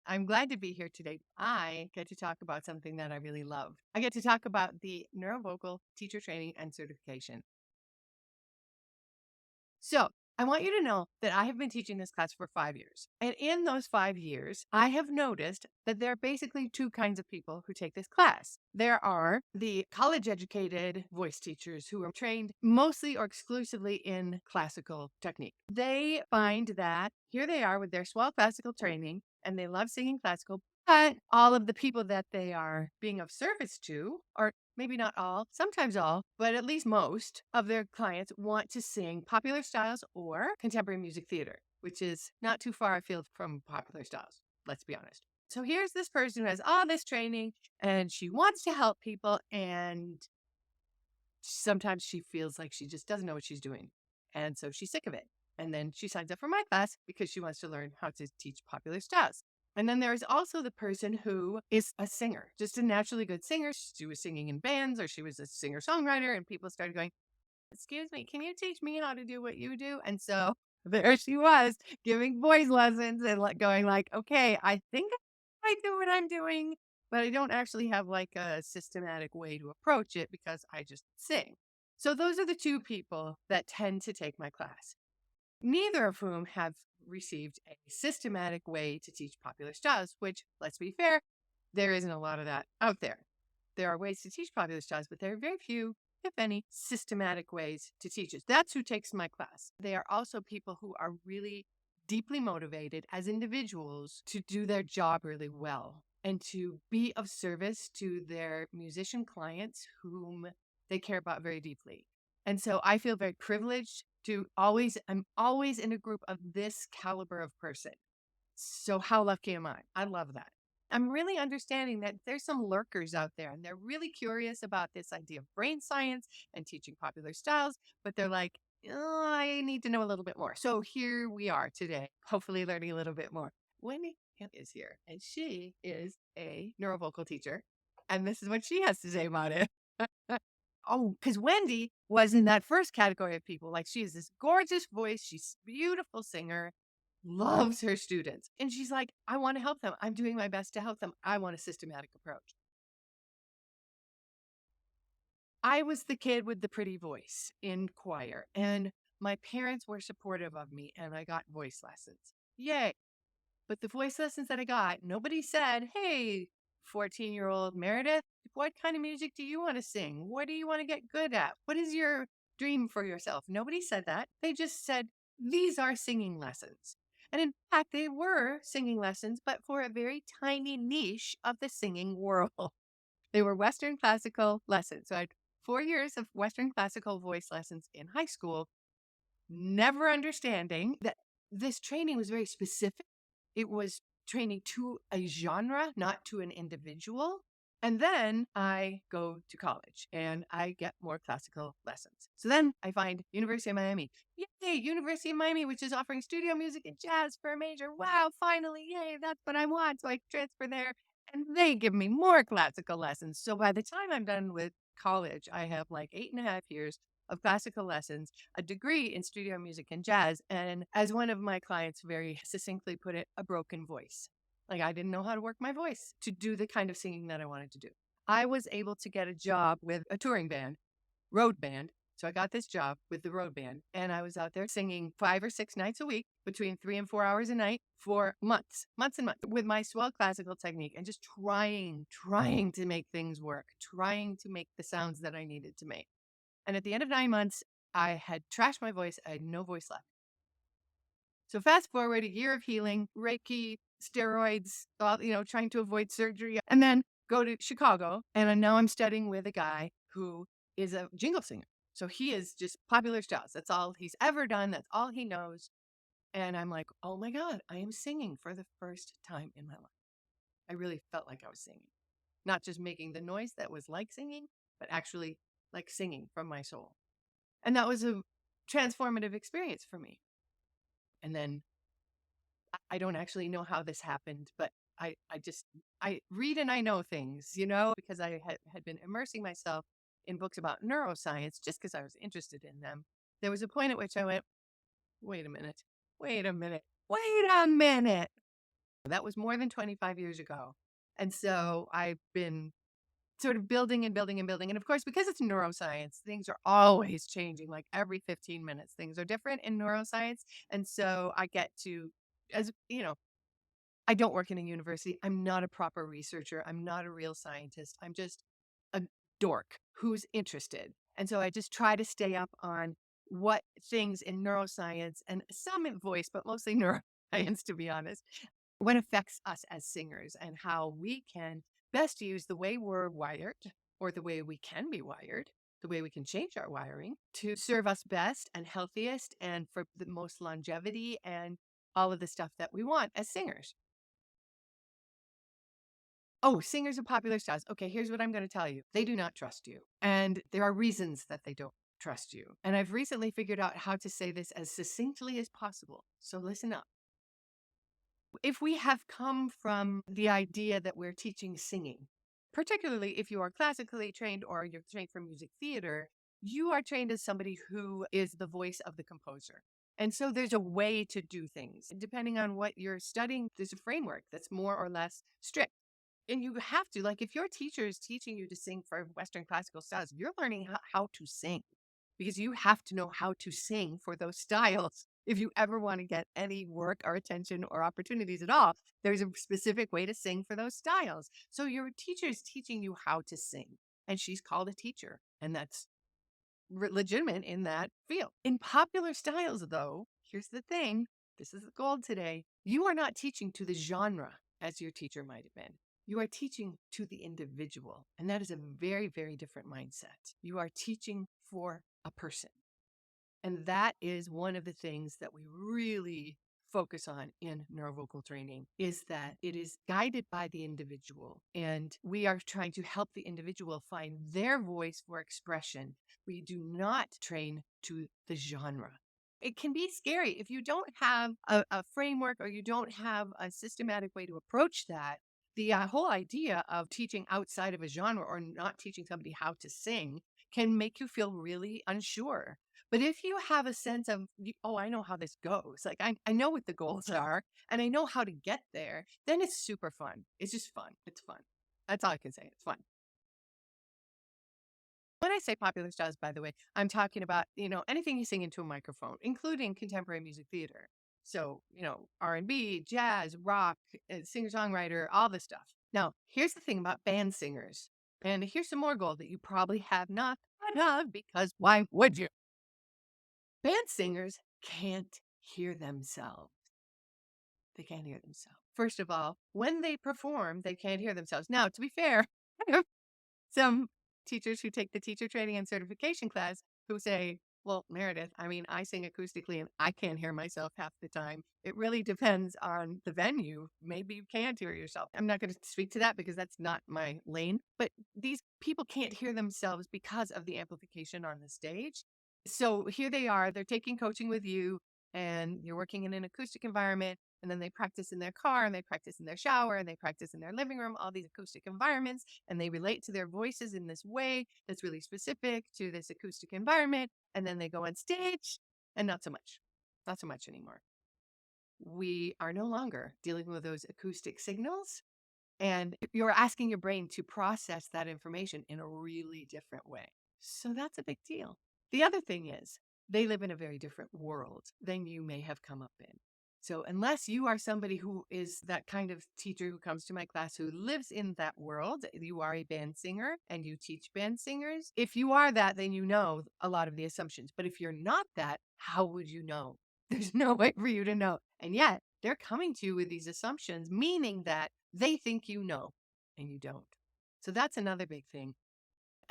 I'm glad to be here today. I get to talk about something that I really love. I get to talk about the Neuro-Vocal teacher training and certification. So, I want you to know that I have been teaching this class for 5 years. And in those 5 years, I have noticed that there are basically two kinds of people who take this class. There are the college educated voice teachers who are trained mostly or exclusively in classical technique. They find that here they are with their swell classical training and they love singing classical, but all of the people that they are being of service to, or maybe not all, sometimes all, but at least most of their clients want to sing popular styles or contemporary music theater, which is not too far afield from popular styles, let's be honest. So here's this person who has all this training and she wants to help people, and sometimes she feels like she just doesn't know what she's doing. And so she's sick of it. And then she signs up for my class because she wants to learn how to teach popular styles. And then there's also the person who is a singer, just a naturally good singer. She was singing in bands or she was a singer-songwriter, and people started going, "Excuse me, can you teach me how to do what you do?" And so there she was giving voice lessons and going like, "Okay, I think I do what I'm doing, but I don't actually have like a systematic way to approach it because I just sing." So those are the two people that tend to take my class, neither of whom have received a systematic way to teach popular styles, which, let's be fair, there isn't a lot of that out there. There are ways to teach popular styles, but there are very few, if any, systematic ways to teach it. That's who takes my class. They are also people who are really deeply motivated as individuals to do their job really well and to be of service to their musician clients whom they care about very deeply. And so I feel very privileged I'm always in a group of this caliber of person. So how lucky am I? I love that. I'm really understanding that there's some lurkers out there and they're really curious about this idea of brain science and teaching popular styles, but they're like, "Oh, I need to know a little bit more." So here we are today, hopefully learning a little bit more. Wendy is here, and she is a neurovocal teacher. And this is what she has to say about it. Oh, because Wendy was in that first category of people. Like, she has this gorgeous voice. She's a beautiful singer, loves her students. And she's like, "I want to help them. I'm doing my best to help them. I want a systematic approach." I was the kid with the pretty voice in choir, and my parents were supportive of me, and I got voice lessons. Yay. But the voice lessons that I got, nobody said, "Hey, 14-year-old Meredith, what kind of music do you want to sing? What do you want to get good at? What is your dream for yourself?" Nobody said that. They just said, "These are singing lessons." And in fact, they were singing lessons, but for a very tiny niche of the singing world. They were Western classical lessons. So I had 4 years of Western classical voice lessons in high school, never understanding that this training was very specific. It was training to a genre, not to an individual. And then I go to college and I get more classical lessons. So then I find University of Miami. Yay, University of Miami, which is offering studio music and jazz for a major. Wow, finally, yay, that's what I want. So I transfer there and they give me more classical lessons. So by the time I'm done with college, I have like 8.5 years of classical lessons, a degree in studio music and jazz, and as one of my clients very succinctly put it, a broken voice. Like, I didn't know how to work my voice to do the kind of singing that I wanted to do. I was able to get a job with a touring band, road band. So I got this job with the road band, and I was out there singing 5 or 6 nights a week, between 3 and 4 hours a night for months and months, with my swell classical technique, and just trying to make things work, trying to make the sounds that I needed to make. And at the end of 9 months, I had trashed my voice. I had no voice left. So fast forward a year of healing, Reiki, steroids, trying to avoid surgery, and then go to Chicago. And now I'm studying with a guy who is a jingle singer. So he is just popular styles. That's all he's ever done. That's all he knows. And I'm like, oh my God, I am singing for the first time in my life. I really felt like I was singing, not just making the noise that was like singing, but actually like singing from my soul. And that was a transformative experience for me. And then I don't actually know how this happened, but I read and I know things, because I had been immersing myself in books about neuroscience just because I was interested in them. There was a point at which I went, wait a minute, wait a minute, wait a minute. That was more than 25 years ago. And so I've been sort of building and building and building. And of course, because it's neuroscience, things are always changing. Like every 15 minutes, things are different in neuroscience. And so I get to, as you know, I don't work in a university. I'm not a proper researcher. I'm not a real scientist. I'm just a dork who's interested. And so I just try to stay up on what things in neuroscience and some in voice, but mostly neuroscience, to be honest, what affects us as singers and how we can best use the way we're wired or the way we can be wired, the way we can change our wiring to serve us best and healthiest and for the most longevity and all of the stuff that we want as singers. Oh, singers of popular styles. Okay, here's what I'm going to tell you. They do not trust you. And there are reasons that they don't trust you. And I've recently figured out how to say this as succinctly as possible. So listen up. If we have come from the idea that we're teaching singing, particularly if you are classically trained or you're trained for music theater, you are trained as somebody who is the voice of the composer. And so there's a way to do things. Depending on what you're studying, there's a framework that's more or less strict. And you have to, like, if your teacher is teaching you to sing for Western classical styles, you're learning how to sing because you have to know how to sing for those styles. If you ever want to get any work or attention or opportunities at all, there's a specific way to sing for those styles. So your teacher is teaching you how to sing, and she's called a teacher, and that's legitimate in that field. In popular styles, though, here's the thing, this is the gold today. You are not teaching to the genre as your teacher might have been. You are teaching to the individual. And that is a very, very different mindset. You are teaching for a person. And that is one of the things that we really focus on in neurovocal training is that it is guided by the individual. And we are trying to help the individual find their voice for expression. We do not train to the genre. It can be scary if you don't have a framework or you don't have a systematic way to approach that. The whole idea of teaching outside of a genre or not teaching somebody how to sing can make you feel really unsure. But if you have a sense of, oh, I know how this goes, like I know what the goals are and I know how to get there, then it's super fun. It's just fun. It's fun. That's all I can say. It's fun. When I say popular styles, by the way, I'm talking about, anything you sing into a microphone, including contemporary music theater. So, R&B, jazz, rock, singer-songwriter, all this stuff. Now, here's the thing about band singers. And here's some more gold that you probably have not thought of because why would you? Band singers can't hear themselves. They can't hear themselves. First of all, when they perform, they can't hear themselves. Now, to be fair, I have some teachers who take the teacher training and certification class who say, well, Meredith, I mean, I sing acoustically and I can't hear myself half the time. It really depends on the venue. Maybe you can't hear yourself. I'm not going to speak to that because that's not my lane. But these people can't hear themselves because of the amplification on the stage. So here they are, they're taking coaching with you and you're working in an acoustic environment. And then they practice in their car and they practice in their shower and they practice in their living room, all these acoustic environments. And they relate to their voices in this way that's really specific to this acoustic environment. And then they go on stage and not so much, not so much anymore. We are no longer dealing with those acoustic signals. And you're asking your brain to process that information in a really different way. So that's a big deal. The other thing is they live in a very different world than you may have come up in. So unless you are somebody who is that kind of teacher who comes to my class who lives in that world, you are a band singer and you teach band singers. If you are that, then you know a lot of the assumptions. But if you're not that, how would you know? There's no way for you to know. And yet they're coming to you with these assumptions, meaning that they think you know and you don't. So that's another big thing.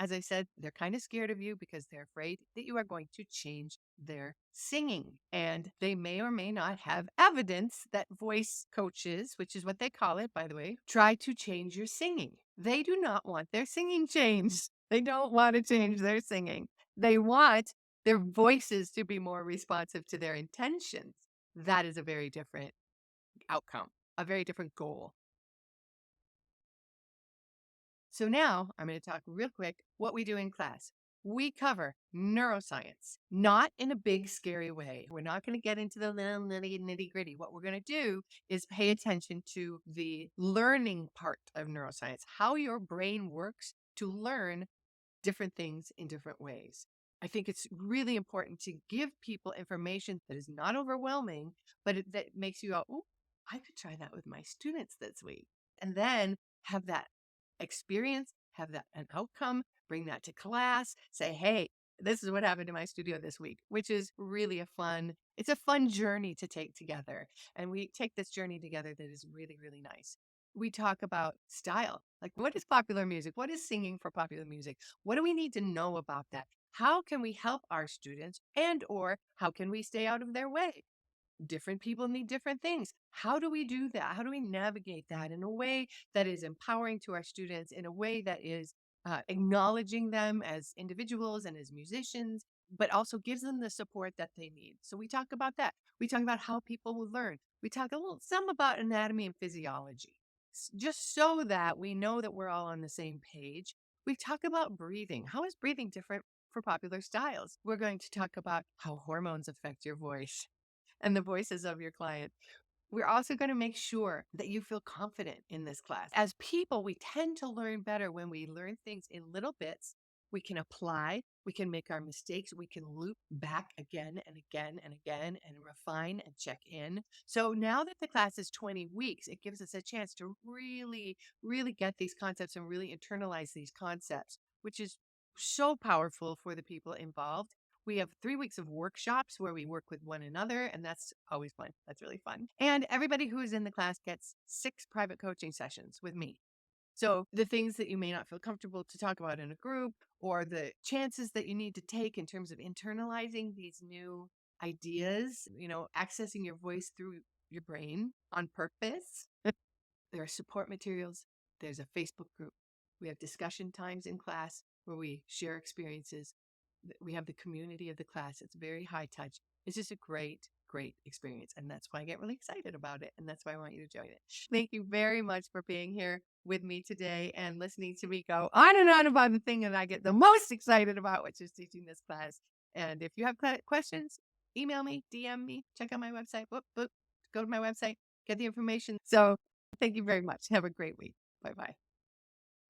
As I said, they're kind of scared of you because they're afraid that you are going to change their singing. And they may or may not have evidence that voice coaches, which is what they call it, by the way, try to change your singing. They do not want their singing changed. They don't want to change their singing. They want their voices to be more responsive to their intentions. That is a very different outcome, a very different goal. So now I'm going to talk real quick what we do in class. we cover neuroscience, not in a big, scary way. We're not going to get into the little nitty gritty. What we're going to do is pay attention to the learning part of neuroscience, how your brain works to learn different things in different ways. I think it's really important to give people information that is not overwhelming, but that makes you go, oh, I could try that with my students this week. And then have that experience, have that an outcome, bring that to class, say, hey, this is what happened in my studio this week, which is really it's a fun journey to take together. And we take this journey together that is really, really nice. We talk about style. Like, what is popular music? What is singing for popular music? What do we need to know about that? How can we help our students, and or how can we stay out of their way? Different people need different things. How do we do that? How do we navigate that in a way that is empowering to our students, in a way that is acknowledging them as individuals and as musicians, but also gives them the support that they need? So we talk about that. We talk about how people will learn. We talk some about anatomy and physiology, just so that we know that we're all on the same page. We talk about breathing. How is breathing different for popular styles? We're going to talk about how hormones affect your voice and the voices of your client. We're also going to make sure that you feel confident in this class. As people, we tend to learn better when we learn things in little bits. We can apply, we can make our mistakes, we can loop back again and again and again and refine and check in. So now that the class is 20 weeks, it gives us a chance to really, really get these concepts and really internalize these concepts, which is so powerful for the people involved. We have 3 weeks of workshops where we work with one another, and that's always fun. That's really fun. And everybody who is in the class gets 6 private coaching sessions with me. So the things that you may not feel comfortable to talk about in a group, or the chances that you need to take in terms of internalizing these new ideas, accessing your voice through your brain on purpose. There are support materials. There's a Facebook group. We have discussion times in class where we share experiences. We have the community of the class. It's very high touch. It's just a great, great experience. And that's why I get really excited about it. And that's why I want you to join it. Thank you very much for being here with me today and listening to me go on and on about the thing that I get the most excited about, which is teaching this class. And if you have questions, email me, DM me, check out my website, go to my website, get the information. So thank you very much. Have a great week. Bye-bye.